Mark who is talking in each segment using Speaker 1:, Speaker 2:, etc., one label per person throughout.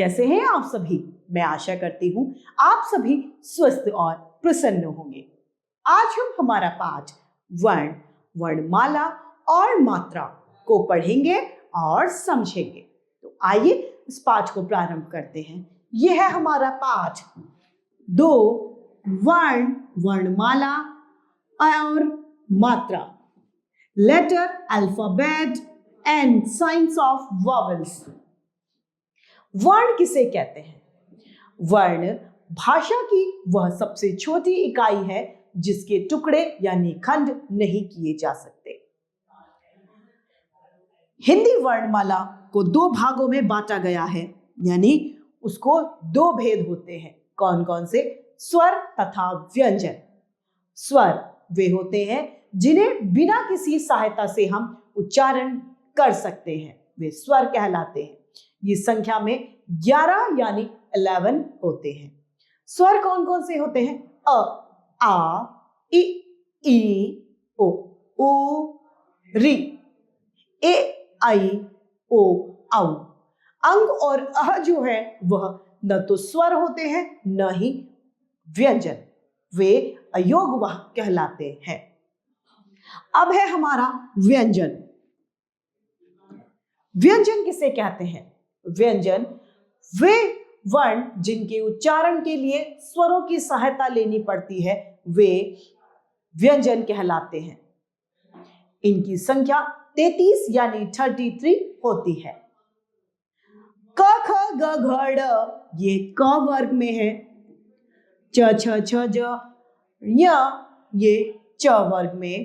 Speaker 1: कैसे हैं आप सभी? मैं आशा करती हूं आप सभी स्वस्थ और प्रसन्न होंगे। आज हम हमारा पाठ वर्ण, वर्णमाला और मात्रा को पढ़ेंगे और समझेंगे। तो आइए इस पाठ को प्रारंभ करते हैं। यह है हमारा पाठ 2 वर्ण, वर्णमाला और मात्रा, letter, alphabet and science of vowels. वर्ण किसे कहते हैं? वर्ण भाषा की वह सबसे छोटी इकाई है जिसके टुकड़े यानी खंड नहीं किए जा सकते। हिंदी वर्णमाला को 2 भागों में बांटा गया है, यानी उसको 2 भेद होते हैं। कौन कौन से? स्वर तथा व्यंजन। स्वर वे होते हैं जिन्हें बिना किसी सहायता से हम उच्चारण कर सकते हैं, वे स्वर कहलाते हैं। ये संख्या में 11 यानी 11 होते हैं। स्वर कौन कौन से होते हैं? अ, आ, इ, ई, ओ, उ, री, ए, आई, ओ, औ। अंग और अह जो है वह न तो स्वर होते हैं न ही व्यंजन, वे अयोगवाह कहलाते हैं। अब है हमारा व्यंजन। व्यंजन किसे कहते हैं? व्यंजन वे वर्ण जिनके उच्चारण के लिए स्वरों की सहायता लेनी पड़ती है, वे व्यंजन कहलाते हैं। इनकी संख्या 33 यानी 33 होती है। क, ख, ग, घ, ड़ ये क वर्ग में है। च, छ, छ, ज, य ये च वर्ग में।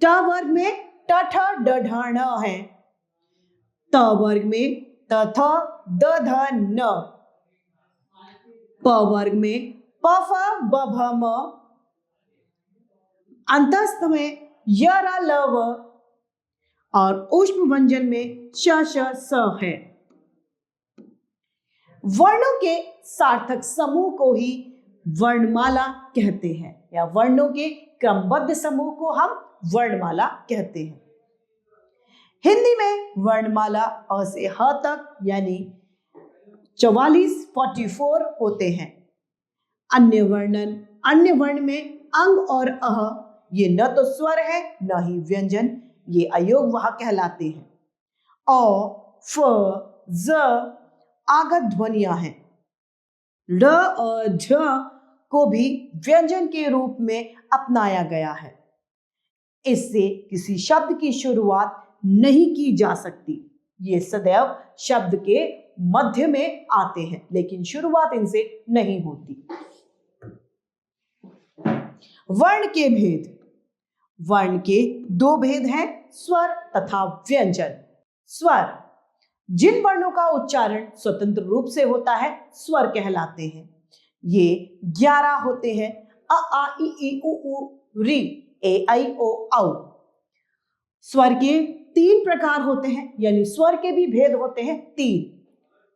Speaker 1: ट वर्ग में ट, ठ, ड, ढ, ण है। त वर्ग में त, थ, द, ध, न। प वर्ग में प, फ, ब, भ, म। अंतस्थ में य, र, ल, व और ऊष्म व्यंजन में श, श, स है। वर्णों के सार्थक समूह को ही वर्णमाला कहते हैं, या वर्णों के क्रमबद्ध समूह को हम वर्णमाला कहते हैं। हिंदी में वर्णमाला अ से ह तक यानी 44 होते हैं। अन्य वर्ण में अंग और अह ये न तो स्वर है न ही व्यंजन, ये अयोगवाह कहलाते हैं। अ, फ, ज आगत ध्वनियां हैं। ड़ और झ को भी व्यंजन के रूप में अपनाया गया है। इससे किसी शब्द की शुरुआत नहीं की जा सकती। ये सदैव शब्द के मध्य में आते हैं, लेकिन शुरुआत इनसे नहीं होती। वर्ण के भेद। वर्ण के 2 भेद हैं, स्वर तथा व्यंजन। स्वर जिन वर्णों का उच्चारण स्वतंत्र रूप से होता है स्वर कहलाते हैं। ये 11 होते हैं। अ, आ, इ, ई, उ, ऊ, री, ए, आई, ओ, औ। स्वर के 3 प्रकार होते हैं, यानी स्वर के भी भेद होते हैं 3।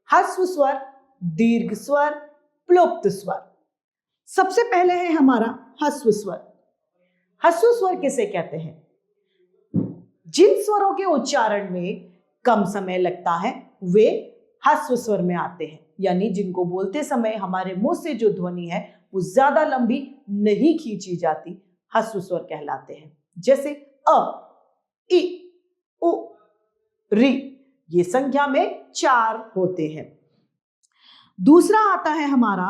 Speaker 1: ह्रस्व स्वर, दीर्घ स्वर, प्लुप्त स्वर। सबसे पहले है हमारा ह्रस्व स्वर। ह्रस्व स्वर किसे कहते हैं? जिन स्वरों के उच्चारण में कम समय लगता है वे ह्रस्व स्वर में आते हैं, यानी जिनको बोलते समय हमारे मुंह से जो ध्वनि है वो ज्यादा लंबी नहीं खींची जाती, ह्रस्व स्वर कहलाते हैं। जैसे अ, इ, उ, री ये संख्या में 4 होते हैं। दूसरा आता है हमारा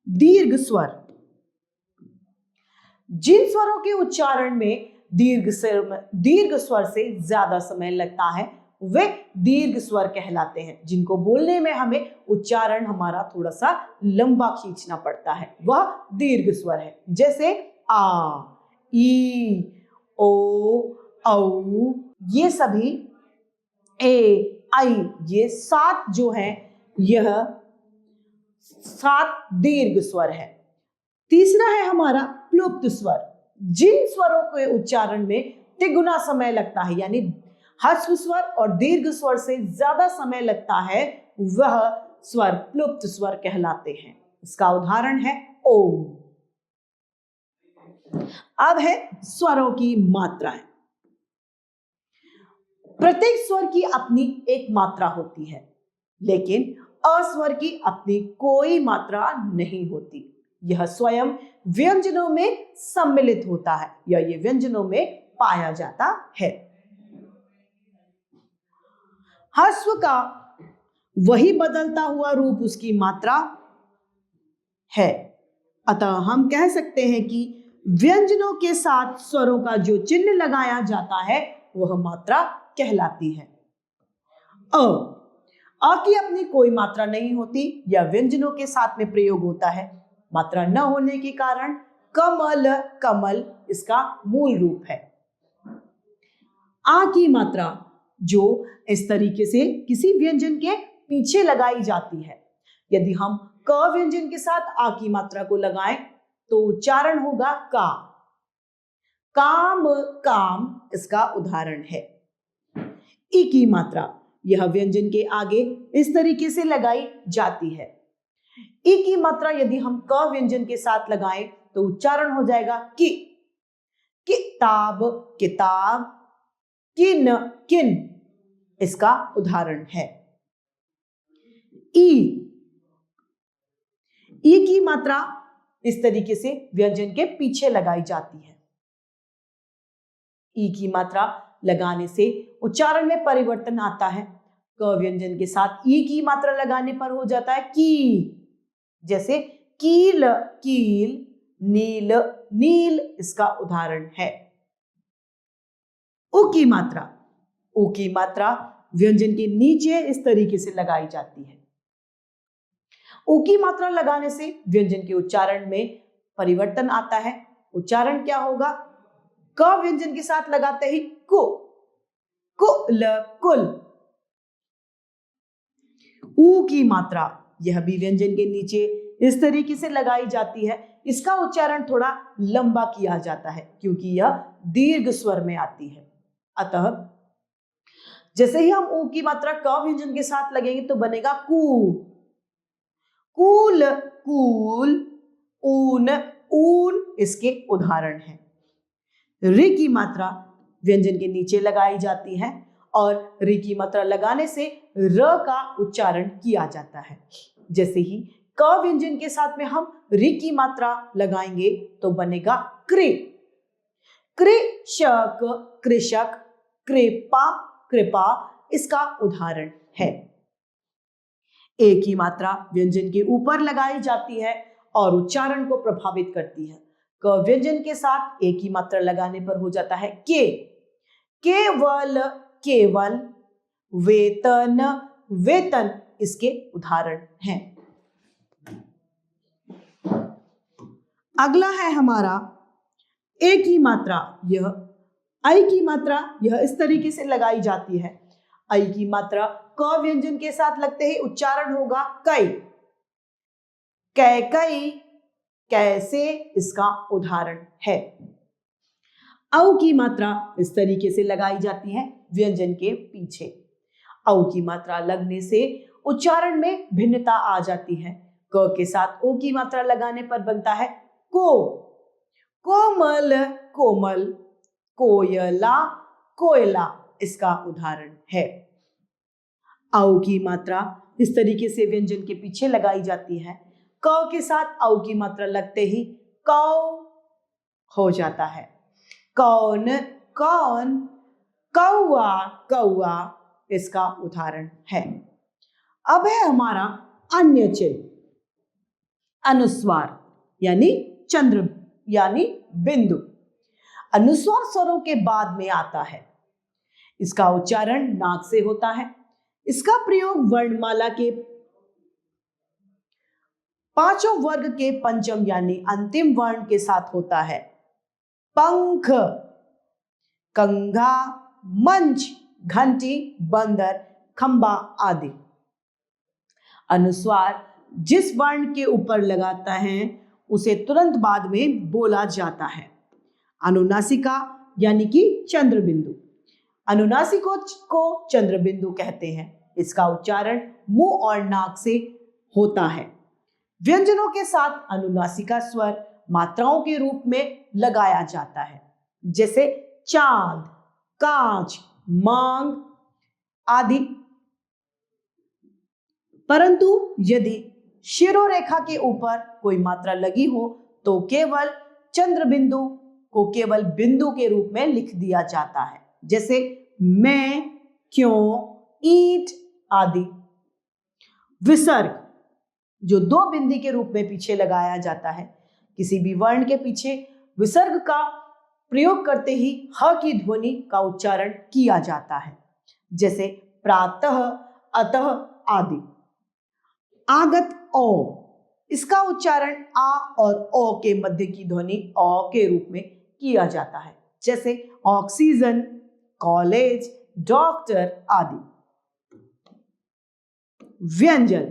Speaker 1: दीर्घ स्वर। जिन स्वरों के उच्चारण में दीर्घ स्वर से ज्यादा समय लगता है वे दीर्घ स्वर कहलाते हैं। जिनको बोलने में हमें उच्चारण हमारा थोड़ा सा लंबा खींचना पड़ता है वह दीर्घ स्वर है। जैसे आ, ई, ओ, औ ये सभी, ए, आई ये 7 जो है यह 7 दीर्घ स्वर है। तीसरा है हमारा प्लुप्त स्वर। जिन स्वरों के उच्चारण में तिगुना समय लगता है, यानी ह्रस्व स्वर और दीर्घ स्वर से ज्यादा समय लगता है वह स्वर प्लुप्त स्वर कहलाते हैं। इसका उदाहरण है ओम। अब है स्वरों की मात्राएं। प्रत्येक स्वर की अपनी एक मात्रा होती है, लेकिन अस्वर की अपनी कोई मात्रा नहीं होती। यह स्वयं व्यंजनों में सम्मिलित होता है या ये व्यंजनों में पाया जाता है। ह्रस्व का वही बदलता हुआ रूप उसकी मात्रा है। अतः हम कह सकते हैं कि व्यंजनों के साथ स्वरों का जो चिन्ह लगाया जाता है वह मात्रा कहलाती है। अ की अपनी कोई मात्रा नहीं होती या व्यंजनों के साथ में प्रयोग होता है। मात्रा न होने के कारण कमल, कमल इसका मूल रूप है। आ की मात्रा जो इस तरीके से किसी व्यंजन के पीछे लगाई जाती है। यदि हम क व्यंजन के साथ आ की मात्रा को लगाएं तो उच्चारण होगा का। काम, काम इसका उदाहरण है। ई की मात्रा यह व्यंजन के आगे इस तरीके से लगाई जाती है। ई की मात्रा यदि हम क व्यंजन के साथ लगाएं तो उच्चारण हो जाएगा कि। किताब, किताब, किन, किन इसका उदाहरण है। ई की मात्रा इस तरीके से व्यंजन के पीछे लगाई जाती है। ई की मात्रा लगाने से उच्चारण में परिवर्तन आता है। क व्यंजन के साथ ई की मात्रा लगाने पर हो जाता है की। जैसे कील, कील, नील, नील इसका उदाहरण है। उ की मात्रा, उ की मात्रा व्यंजन के नीचे इस तरीके से लगाई जाती है। उ की मात्रा लगाने से व्यंजन के उच्चारण में परिवर्तन आता है। उच्चारण क्या होगा? क व्यंजन के साथ लगाते ही कु, कुल, कुल। उ की मात्रा यह भी व्यंजन के नीचे इस तरीके से लगाई जाती है। इसका उच्चारण थोड़ा लंबा किया जाता है क्योंकि यह दीर्घ स्वर में आती है। अतः जैसे ही हम उ की मात्रा क व्यंजन के साथ लगेंगे तो बनेगा कू, कूल, कूल, ऊन, ऊन इसके उदाहरण हैं। रि की मात्रा व्यंजन के नीचे लगाई जाती है और रि की मात्रा लगाने से र का उच्चारण किया जाता है। जैसे ही क व्यंजन के साथ में हम रि की मात्रा लगाएंगे तो बनेगा कृ, कृषक, कृषक, कृपा, कृपा इसका उदाहरण है। ए की मात्रा व्यंजन के ऊपर लगाई जाती है और उच्चारण को प्रभावित करती है। क व्यंजन के साथ ए की मात्रा लगाने पर हो जाता है के, केवल, केवल, वेतन, वेतन इसके उदाहरण हैं। अगला है हमारा ए की मात्रा। यह आई की मात्रा यह इस तरीके से लगाई जाती है। आई की मात्रा क व्यंजन के साथ लगते ही उच्चारण होगा कई, कै, कई, कैसे इसका उदाहरण है। औ की मात्रा इस तरीके से लगाई जाती है व्यंजन के पीछे। औ की मात्रा लगने से उच्चारण में भिन्नता आ जाती है। क के साथ ओ की मात्रा लगाने पर बनता है को, कोमल, कोमल, कोयला, कोयला इसका उदाहरण है। औ की मात्रा इस तरीके से व्यंजन के पीछे लगाई जाती है। क के साथ औ की मात्रा लगते ही कौ हो जाता है। कौन, कौन, कौआ, कौआ इसका उदाहरण है। अब है हमारा अन्य चिन्ह, अनुस्वार यानी चंद्र यानी बिंदु। अनुस्वार स्वरों के बाद में आता है। इसका उच्चारण नाक से होता है। इसका प्रयोग वर्णमाला के पांचों वर्ग के पंचम यानी अंतिम वर्ण के साथ होता है। पंख, कंघा, मंच, घंटी, बंदर, खंबा आदि। अनुस्वार जिस वर्ण के ऊपर लगाता है उसे तुरंत बाद में बोला जाता है। अनुनासिका यानी कि चंद्र बिंदु। अनुनासिकों को चंद्र बिंदु कहते हैं। इसका उच्चारण मुंह और नाक से होता है। व्यंजनों के साथ अनुनासिका स्वर मात्राओं के रूप में लगाया जाता है। जैसे चांद, कांच, मांग आदि। परंतु यदि शिरोरेखा के ऊपर कोई मात्रा लगी हो तो केवल चंद्र बिंदु को केवल बिंदु के रूप में लिख दिया जाता है, जैसे मैं, क्यों, ईंट आदि। विसर्ग जो दो बिंदी के रूप में पीछे लगाया जाता है, किसी भी वर्ण के पीछे विसर्ग का प्रयोग करते ही ह की ध्वनि का उच्चारण किया जाता है, जैसे प्रातः, अतः आदि। आगत ओ, इसका उच्चारण आ और ओ के मध्य की ध्वनि ओ के रूप में किया जाता है, जैसे ऑक्सीजन, कॉलेज, डॉक्टर आदि। व्यंजन,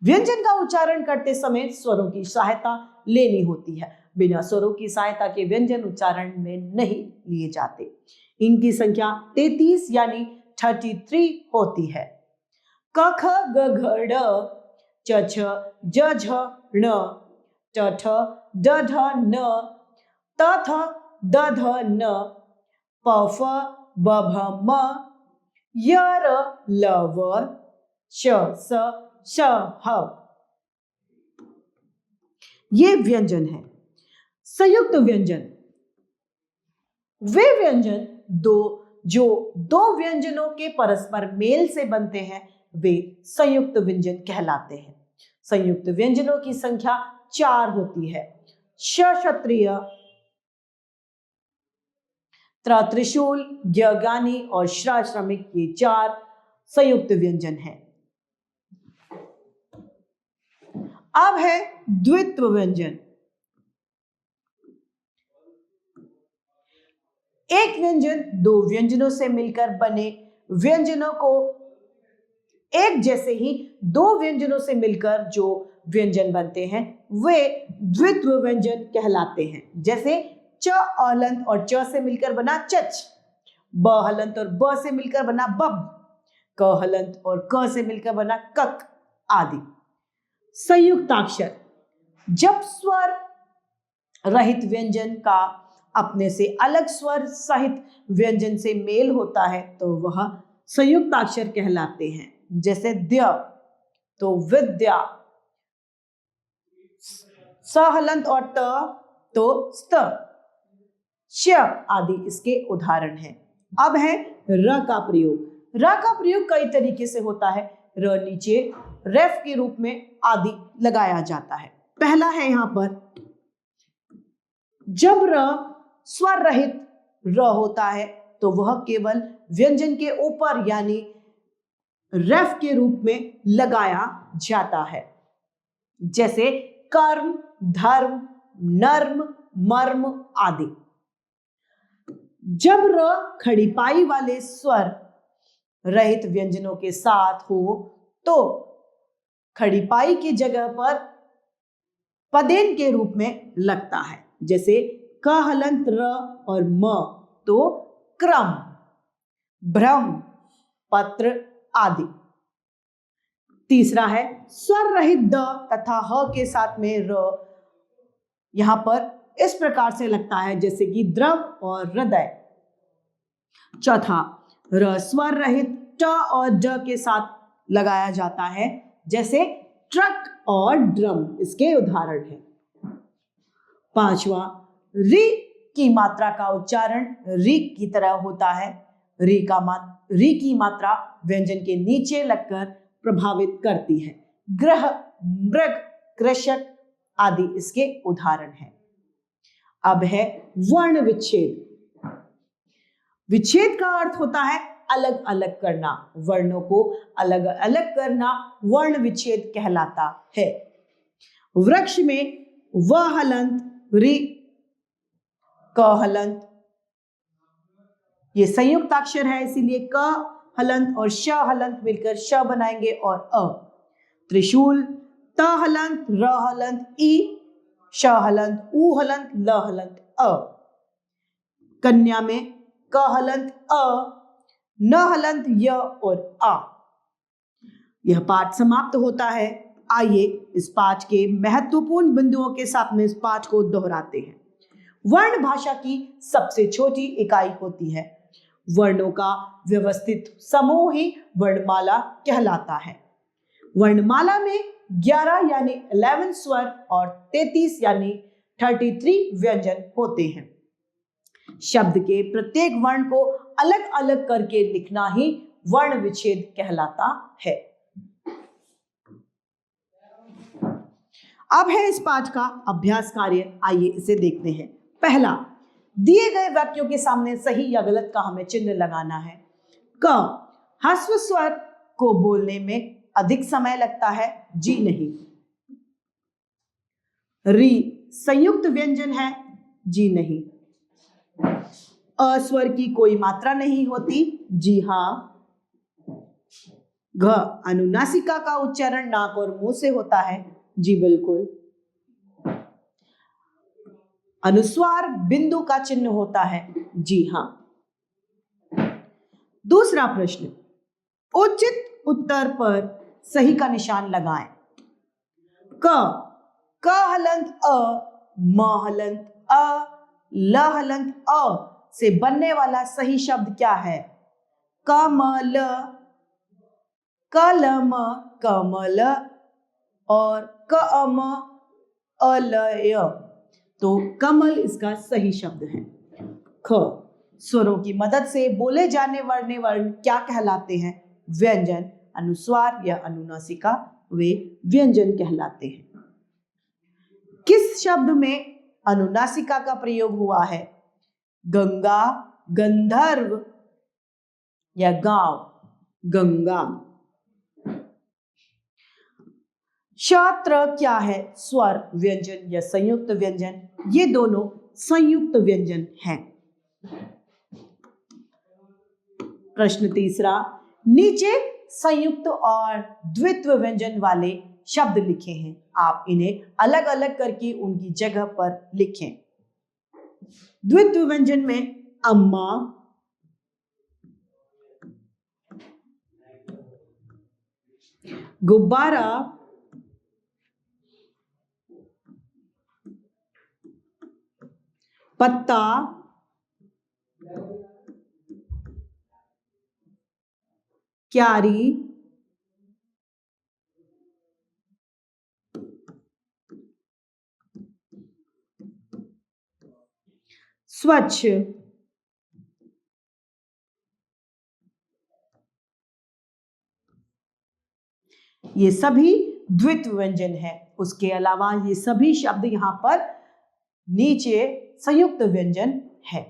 Speaker 1: व्यंजन का उच्चारण करते समय स्वरों की सहायता लेनी होती है। बिना स्वरों की सहायता के व्यंजन उच्चारण में नहीं लिए जाते। इनकी संख्या 33 यानी 33 होती है। क ख ग घ ड़, च छ ज झ ण, ट ठ ड ढ न, त थ द ध न, प फ ब भ म, य र ल व, श स श ह। ये व्यंजन है। संयुक्त व्यंजन, वे व्यंजन जो दो व्यंजनों के परस्पर मेल से बनते हैं वे संयुक्त व्यंजन कहलाते हैं। संयुक्त व्यंजनों की संख्या 4 होती है। श क्षत्रिय, त्र त्रिशूल, ज्ञ ज्ञानी और श्र श्रमिक, ये 4 संयुक्त व्यंजन हैं। अब है द्वित्व व्यंजन। एक व्यंजन दो व्यंजनों से मिलकर बने व्यंजनों को एक जैसे ही दो व्यंजनों से मिलकर जो व्यंजन बनते हैं वे द्वित्व व्यंजन कहलाते हैं, जैसे च हलंत और च से मिलकर बना चच, ब हलंत और ब से मिलकर बना बब, क हलंत और क से मिलकर बना कक आदि। संयुक्ताक्षर, जब स्वर रहित व्यंजन का अपने से अलग स्वर सहित व्यंजन से मेल होता है तो वह संयुक्ताक्षर कहलाते हैं, जैसे द्य तो विद्या, स हलंत और त तो स्त, च आदि इसके उदाहरण हैं। अब है र का प्रयोग। र का प्रयोग कई तरीके से होता है। र नीचे रेफ के रूप में आदि लगाया जाता है। पहला है यहां पर जब र स्वर रहित र होता है तो वह केवल व्यंजन के ऊपर यानी रेफ के रूप में लगाया जाता है, जैसे कर्म, धर्म, नर्म, मर्म आदि। जब र खड़ी पाई वाले स्वर रहित व्यंजनों के साथ हो तो खड़ी पाई की जगह पर पदेन के रूप में लगता है, जैसे क हलंत र और म तो क्रम, भ्रम, पत्र आदि। तीसरा है स्वर रहित द तथा ह के साथ में र, यहां पर इस प्रकार से लगता है जैसे कि द्रव और हृदय। चौथा र स्वर रहित ट और ड के साथ लगाया जाता है, जैसे ट्रक और ड्रम इसके उदाहरण हैं। पांचवा री की मात्रा का उच्चारण री की तरह होता है। री की मात्रा व्यंजन के नीचे लगकर प्रभावित करती है। ग्रह, मृग, कृषक आदि इसके उदाहरण हैं। अब है वर्ण विच्छेद। विच्छेद का अर्थ होता है अलग अलग करना। वर्णों को अलग अलग करना वर्ण विच्छेद कहलाता है। वृक्ष में व हलंत, री, क हलंत ये संयुक्ताक्षर है, इसीलिए क हलंत और श हलंत मिलकर श बनाएंगे और अ। त्रिशूल त हलंत, र हलंत, ई, श हलंत, उ हलंत, ल हलंत, अ। कन्या में क हलंत अ, न हलंत य और आ। यह पाठ समाप्त होता है। आइए इस पाठ के महत्वपूर्ण बिंदुओं के साथ में इस पाठ को दोहराते हैं। वर्ण भाषा की सबसे छोटी इकाई होती है। वर्णों का व्यवस्थित समूह ही वर्णमाला कहलाता है। वर्णमाला में 11 यानी 11 स्वर और 33 यानी 33 व्यंजन होते हैं। शब्द के प्रत्येक वर्ण को अलग अलग करके लिखना ही वर्ण विच्छेद कहलाता है। अब है इस पाठ का अभ्यास कार्य, आइए इसे देखते हैं। पहला, दिए गए वाक्यों के सामने सही या गलत का हमें चिन्ह लगाना है। क, ह्रस्व स्वर को बोलने में अधिक समय लगता है, जी नहीं। री संयुक्त व्यंजन है, जी नहीं। अ स्वर की कोई मात्रा नहीं होती, जी हां। घ अनुनासिका का उच्चारण नाक और मुंह से होता है, जी बिल्कुल। अनुस्वार बिंदु का चिन्ह होता है, जी हां। दूसरा प्रश्न, उचित उत्तर पर सही का निशान लगाएं। क हलंत अ, म हलंत अ, ल हलंत अ से बनने वाला सही शब्द क्या है? कमल, कलम, कमल और कम, अलय। तो कमल इसका सही शब्द है। ख स्वरों की मदद से बोले जाने वाले वर्ण क्या कहलाते हैं? व्यंजन। अनुस्वार या अनुनासिका वे व्यंजन कहलाते हैं। किस शब्द में अनुनासिका का प्रयोग हुआ है? गंगा, गंधर्व या गांव? गंगा। क्षात्र क्या है? स्वर, व्यंजन या संयुक्त व्यंजन? ये दोनों संयुक्त व्यंजन हैं। प्रश्न तीसरा, नीचे संयुक्त और द्वित्व व्यंजन वाले शब्द लिखे हैं, आप इन्हें अलग अलग करके उनकी जगह पर लिखें। द्वित्व व्यंजन में अम्मा, गुब्बारा, पत्ता, क्यारी, स्वच्छ, ये सभी द्वित्व व्यंजन है। उसके अलावा ये सभी शब्द यहां पर नीचे संयुक्त व्यंजन है।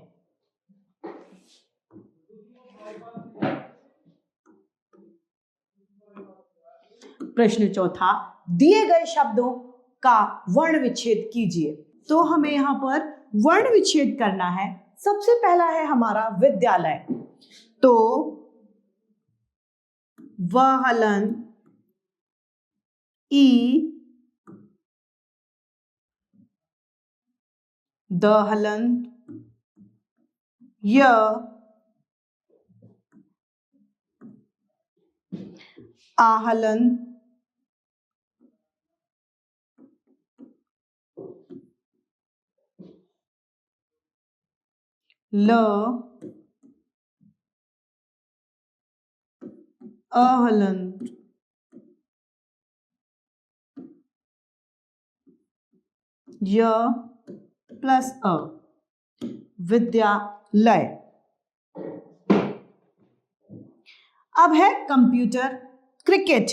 Speaker 1: प्रश्न चौथा, दिए गए शब्दों का वर्ण विच्छेद कीजिए। तो हमें यहां पर वर्ण विच्छेद करना है। सबसे पहला है हमारा विद्यालय। तो व हलन ई, द हलन य, आ हलन ल, अहलन य प्लस अ, विद्यालय। अब है कंप्यूटर, क्रिकेट।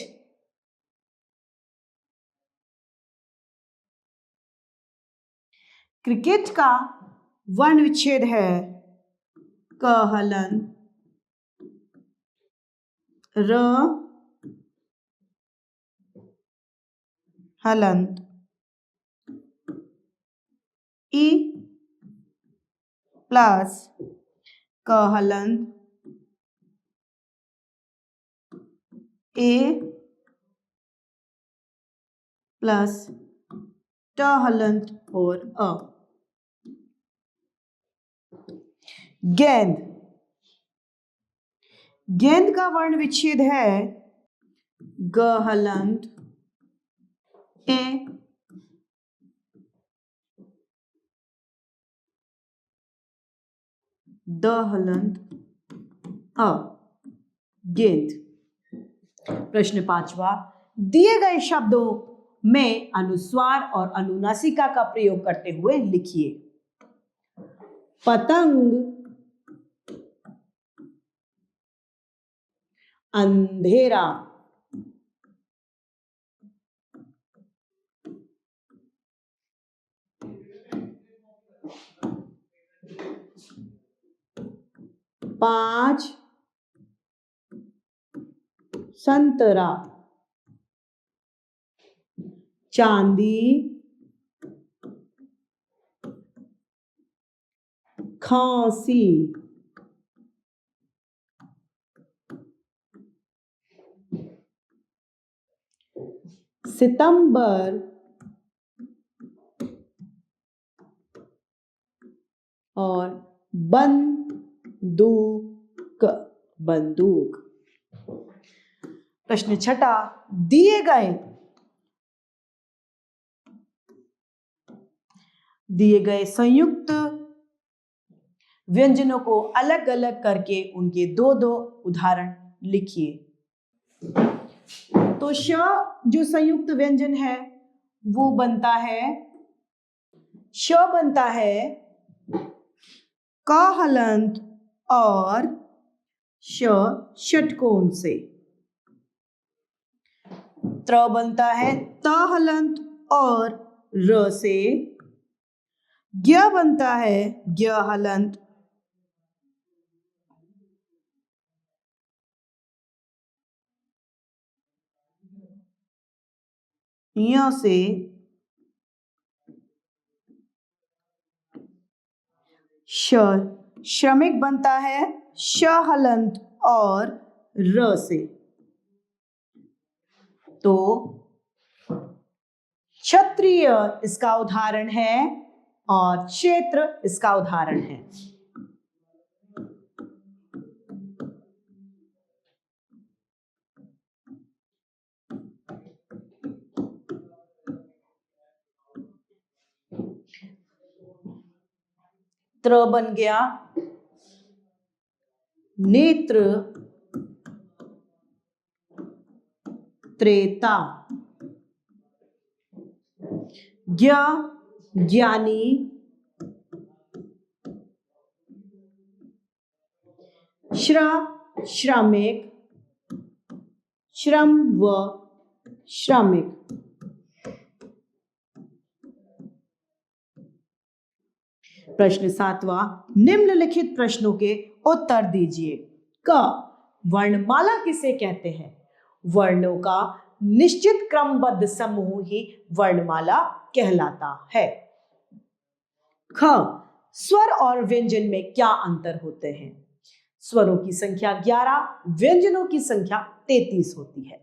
Speaker 1: क्रिकेट का वर्ण विच्छेद है क हलन र हलंत ई प्लस क हलंत ए प्लस ट हलंत और अ। गेंद, गेंद का वर्ण विच्छेद है ग हलंत ए द हलंत अ, गेंद। प्रश्न पांचवा, दिए गए शब्दों में अनुस्वार और अनुनासिका का प्रयोग करते हुए लिखिए। पतंग, अंधेरा, पांच, संतरा, चांदी, खांसी, सितंबर और बंदूक, बंदूक। प्रश्न छठा, दिए गए संयुक्त व्यंजनों को अलग अलग करके उनके दो दो उदाहरण लिखिए। तो श जो संयुक्त व्यंजन है वो बनता है, श बनता है क हलंत और श षटकोण से। त्र बनता है त हलंत और र से। ज्ञ बनता है ज्ञ हलंत य से। श श्रमिक बनता है श हलंत और र से। तो क्षत्रिय इसका उदाहरण है और क्षेत्र इसका उदाहरण है। त्र बन गया नेत्र, त्रेता। ज्ञ ज्ञानी, श्र श्रमिक, श्रम व श्रमिक। प्रश्न 7वां, निम्नलिखित प्रश्नों के उत्तर दीजिए। क वर्णमाला किसे कहते हैं? वर्णों का निश्चित क्रमबद्ध समूह ही वर्णमाला कहलाता है। ख स्वर और व्यंजन में क्या अंतर होते हैं? स्वरों की संख्या 11, व्यंजनों की संख्या 33 होती है।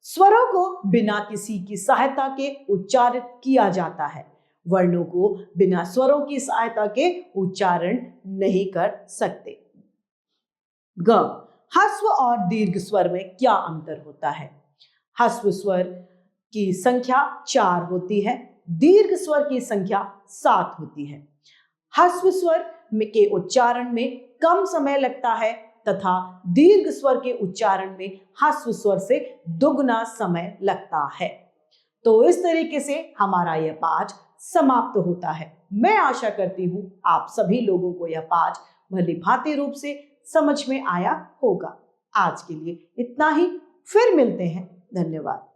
Speaker 1: स्वरों को बिना किसी की सहायता के उच्चारित किया जाता है। वर्णों को बिना स्वरों की सहायता के उच्चारण नहीं कर सकते। ग ह्रस्व और दीर्घ स्वर में क्या अंतर होता है? ह्रस्व स्वर की संख्या 4 होती है, दीर्घ स्वर की संख्या 7 होती है। ह्रस्व स्वर के उच्चारण में कम समय लगता है तथा दीर्घ स्वर के उच्चारण में ह्रस्व स्वर से दुगना समय लगता है। तो इस तरीके से हमारा यह पाठ समाप्त होता है। मैं आशा करती हूं आप सभी लोगों को यह पाठ भली भांति रूप से समझ में आया होगा। आज के लिए इतना ही, फिर मिलते हैं। धन्यवाद।